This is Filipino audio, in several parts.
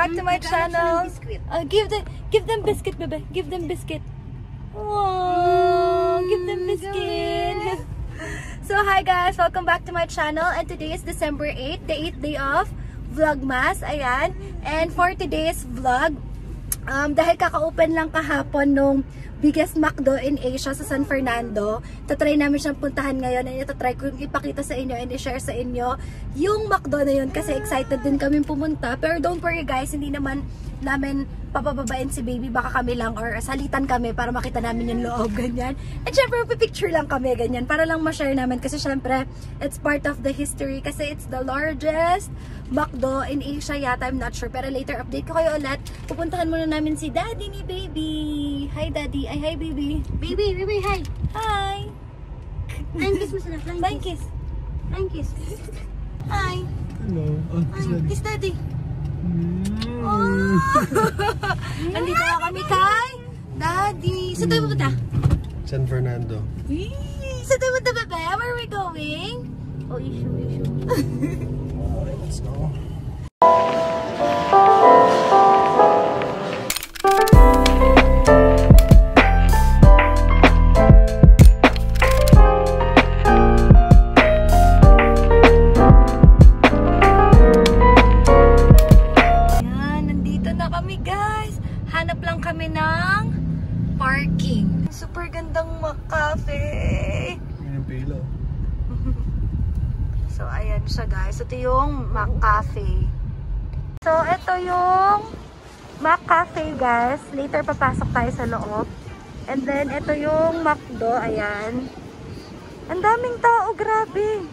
back to my channel. Give them biscuit, bebe. Give them biscuit. Aww, give them biscuit. So hi guys, welcome back to my channel. And today is December 8, the 8th day of Vlogmas. Ayan. And for today's vlog, dahil kaka-open lang kahapon nung biggest McDo in Asia sa San Fernando, tatry namin siyang puntahan ngayon and itatry ko ipakita sa inyo and i-share sa inyo yung McDo na yun kasi excited din kami pumunta. Pero don't worry guys, hindi naman namin papababain si baby, baka kami lang or salitan kami para makita namin yung loob, ganyan. And syempre pipicture lang kami, ganyan, para lang ma-share namin kasi syempre it's part of the history kasi it's the largest McDo in Asia yata, I'm not sure, pero later update ko kayo ulit. Pupuntahan muna namin si daddy ni baby. Hi daddy, ay hi baby. Baby, hi. Hi. Flying kiss mo sila, Flying kiss. Flying kiss. Hi. Hello. Kiss daddy. Oh. Andito na kami kay daddy. Saan tayo pupunta? San Fernando. Saan tayo pupunta, bebe? Where are we going? Oh, you should. Let's go. Super gandang McCafe. Yung pila. So ayan siya guys. Ito yung McCafe. So ito yung McCafe guys. Later papasok tayo sa loob. And then ito yung McDo. Ayan. Ang daming tao. Grabe.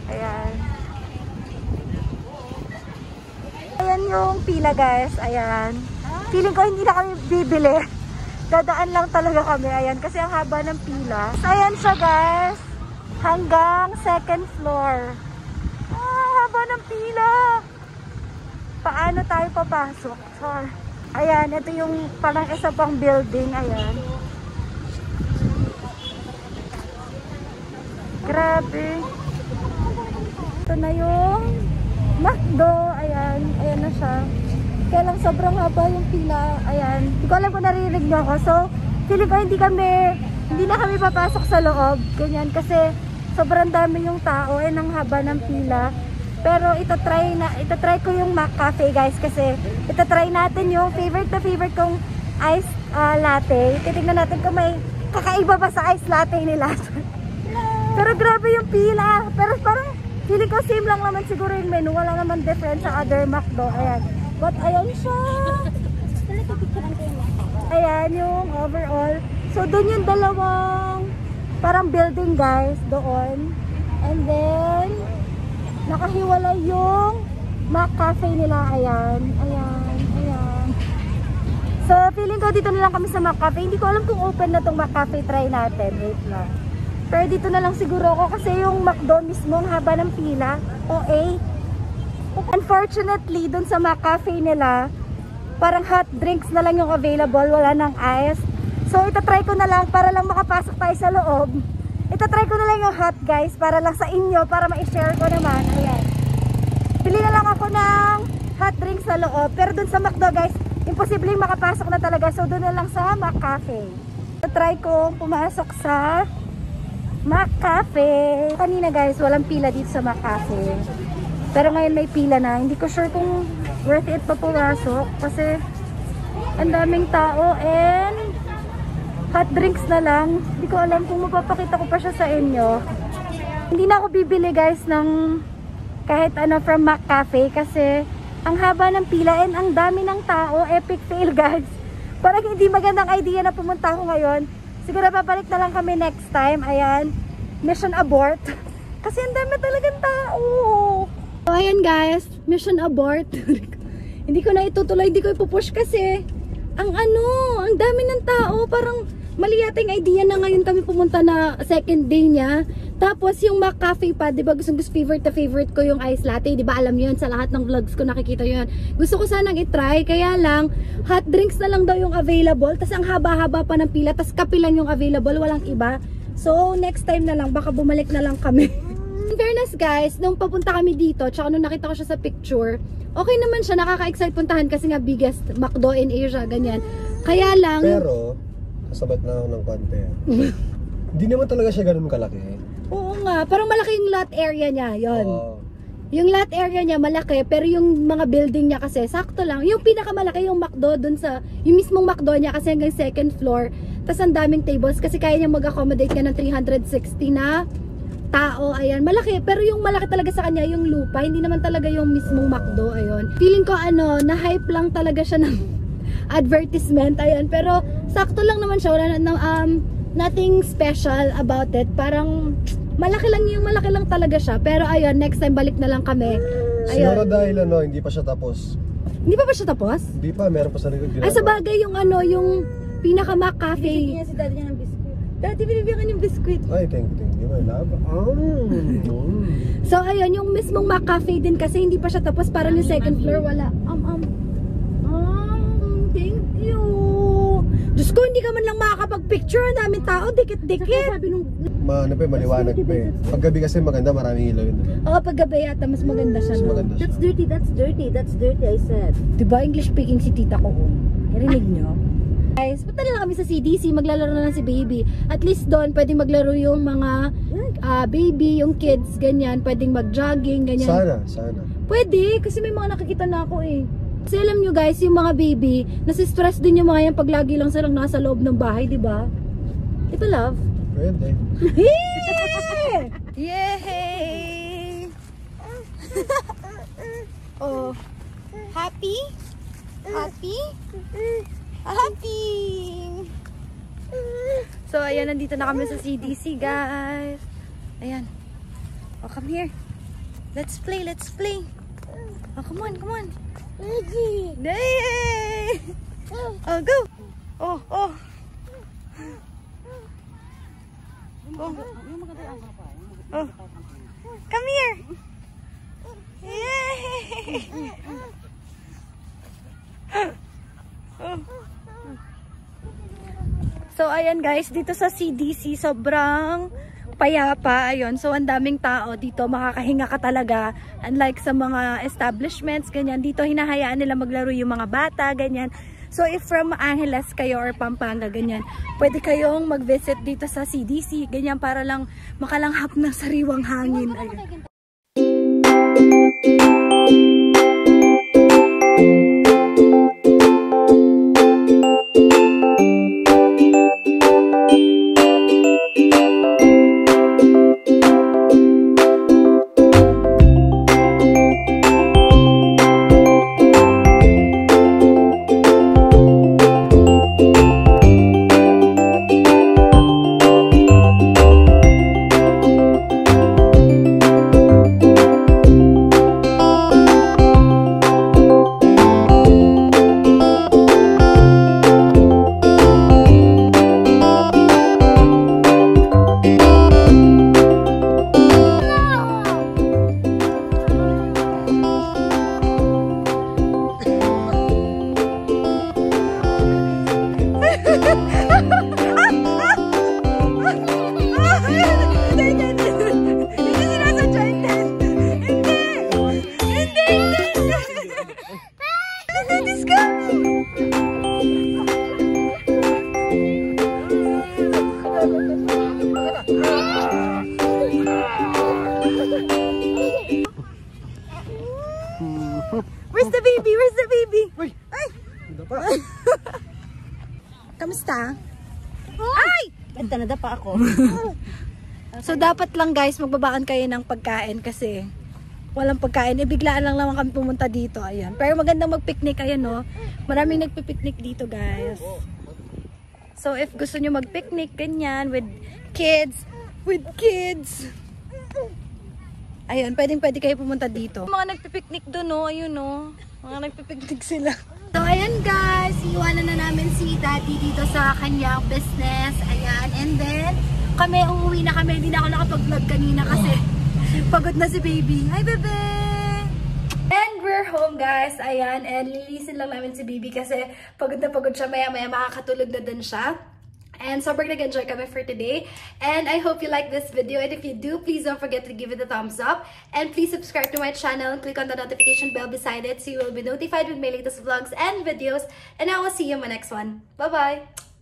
Ayan. Ayan yung pila guys. Ayan. Feeling ko hindi na kami bibili. Dadaan lang talaga kami, ayan, kasi ang haba ng pila. So, ayan siya guys, hanggang second floor. Haba ng pila. Paano tayo papasok? So, ayan, ito yung parang isa pang building, ayan. Grabe. Ito na yung McDo, ayan, ayan na siya. Kaya lang sobrang haba yung pila. Ayan. Hindi ko alam kung naririnig nyo ako. So, feeling ko hindi na kami papasok sa loob. Ganyan. Kasi sobrang dami yung tao. And ang haba ng pila. Pero itatry ko yung McCafe guys. Kasi itatry natin yung favorite kong iced latte. Titignan natin kung may kakaiba pa sa iced latte nila. Pero grabe yung pila. Pero parang feeling ko same lang naman siguro yung menu. Wala naman difference sa other McDo. Ayan. But ayan siya. Ayan yung overall. So doon yung dalawang parang building guys. Doon. And then nakahiwalay yung McCafe nila. Ayan. Ayan. Ayan. So feeling ko dito na lang kami sa McCafe. Hindi ko alam kung open na tong McCafe. Try natin. Wait lang. Pero dito na lang siguro ako kasi yung McDo mismo ang haba ng pila. OA. Unfortunately, dun sa McCafe nila, parang hot drinks na lang yung available, wala nang ice. So, itatry ko na lang para lang makapasok tayo sa loob. Itatry ko na lang yung hot guys, para lang sa inyo, para ma-share ko naman. Ayan. Pili na lang ako ng hot drinks sa loob. Pero dun sa McDo guys, imposibleng makapasok na talaga. So, dun na lang sa McCafe. Itatry ko pumasok sa McCafe. Kanina guys, walang pila dito sa McCafe. Pero ngayon may pila na. Hindi ko sure kung worth it pa pumasok. Kasi ang daming tao and hot drinks na lang. Hindi ko alam kung mapapakita ko pa siya sa inyo. Hindi na ako bibili guys ng kahit ano from McCafe. Kasi ang haba ng pila and ang dami ng tao. Epic fail guys. Parang hindi magandang idea na pumunta ako ngayon. Siguro babalik na lang kami next time. Ayan. Mission abort. Kasi ang dami talagang tao. So, ayan guys, mission abort. Hindi ko na itutuloy, hindi ko ipupush kasi ang dami ng tao, parang mali yata yung idea na ngayon kami pumunta na second day niya. Tapos yung McCafe pa, 'di ba, gustong favorite ko yung ice latte, 'di ba? Alam niyo 'yun sa lahat ng vlogs ko nakikita 'yun. Gusto ko sanang i-try, kaya lang hot drinks na lang daw yung available, tas ang haba-haba pa ng pila, tas kape lang yung available, walang iba. So next time na lang, baka bumalik na lang kami. In fairness guys, nung papunta kami dito, tsaka nung nakita ko siya sa picture, okay naman siya, nakaka-excite puntahan kasi nga biggest McDo in Asia, ganyan. Kaya lang... Pero, kasabat na ako ng konti. Hindi naman talaga siya ganun kalaki. Oo nga, parang malaki yung lot area niya, yon. Oo. Yung lot area niya malaki, pero yung mga building niya kasi sakto lang. Yung pinakamalaki yung McDo dun sa, yung mismong McDo niya kasi hanggang second floor. Tapos ang daming tables kasi kaya niya mag-accommodate ka ng 360 na tao. Ayan, malaki. Pero yung malaki talaga sa kanya yung lupa, hindi naman talaga yung mismong McDo. Ayun. Feeling ko na-hype lang talaga siya ng advertisement. Ayan, pero sakto lang naman siya. Wala nothing special about it. Parang malaki lang talaga siya. Pero ayun, next time balik na lang kami. Siguro Ayun. dahil hindi pa siya tapos. Hindi pa ba siya tapos? Hindi pa, meron pa sa likod ginagawa. Ay, sa bagay yung yung pinaka-Mac Cafe. Niya si daddy niya ng biscuit. Dati binibigyan ka ng biscuit. Ay, thank you, my love. So ayun, yung mismong Mac Cafe din kasi hindi pa siya tapos. Parang yung second floor wala. Thank you. Diyos ko, hindi ka man lang makakapag-picture. Ang daming tao, dikit-dikit. Sabi nung... Maliwanag pa eh. Paggabi kasi maganda, maraming ilaw yun. Oo, paggabi yata mas maganda siya. Mas No? maganda siya. That's dirty, that's dirty, that's dirty, I said. Diba, English speaking si tita ko. Narinig nyo? Guys, punta na lang kami sa CDC, maglalaro na lang si baby. At least doon, pwedeng maglaro yung mga baby, yung kids, ganyan. Pwedeng mag-jogging, ganyan. Sana. Pwede, kasi may mga nakikita na ako eh. Kasi alam nyo guys, yung mga baby, nasi-stress din yung mga yan pag lagi lang silang nasa loob ng bahay, diba? Ito, love. Pwede. Yay! Oh. Happy? Happy? Happy! So, ayan, nandito na kami sa CDC, guys. Ayan. Oh, come here. Let's play, let's play. Oh, come on, come on. Yay! Oh, go! Oh. Oh. Oh. Come here! Yay! Oh. So, ayan guys, dito sa CDC, sobrang payapa. Ayun, so ang daming tao dito, makakahinga ka talaga. Unlike sa mga establishments, ganyan, dito hinahayaan nila maglaro yung mga bata, ganyan. So if from Angeles kayo or Pampanga, ganyan, pwede kayong mag-visit dito sa CDC, ganyan, para lang makalanghap ng sariwang hangin. Ayun. Where's the baby? Where's the baby? Ay! Kamusta? Ay! Nadapa ako. So dapat lang guys, magbabaan kayo ng pagkain kasi walang pagkain. Biglaan lang naman kami pumunta dito. Ayan. Pero magandang mag-picnic. Ayan, no? Maraming nagpipiknik dito guys. So if gusto nyo mag-picnic, ganyan, with kids. Ayun, pwede kayo pumunta dito. Mga nagpipiknik doon, no? Ayun, no? Mga nagpipiknik sila. So, ayan guys. Iwanan na namin si Daddy dito sa kanyang business. Ayan. And then, uuwi na kami. Hindi na ako nakapag-vlog kanina kasi pagod na si baby. Hi, bebe! And we're home, guys. Ayan. And lilisin lang namin si baby kasi pagod na pagod siya. Maya-maya makakatulog na din siya. And sobrang nag-enjoy kami for today. And I hope you like this video. And if you do, please don't forget to give it a thumbs up. And please subscribe to my channel and click on the notification bell beside it so you will be notified with my latest vlogs and videos. And I will see you in my next one. Bye-bye!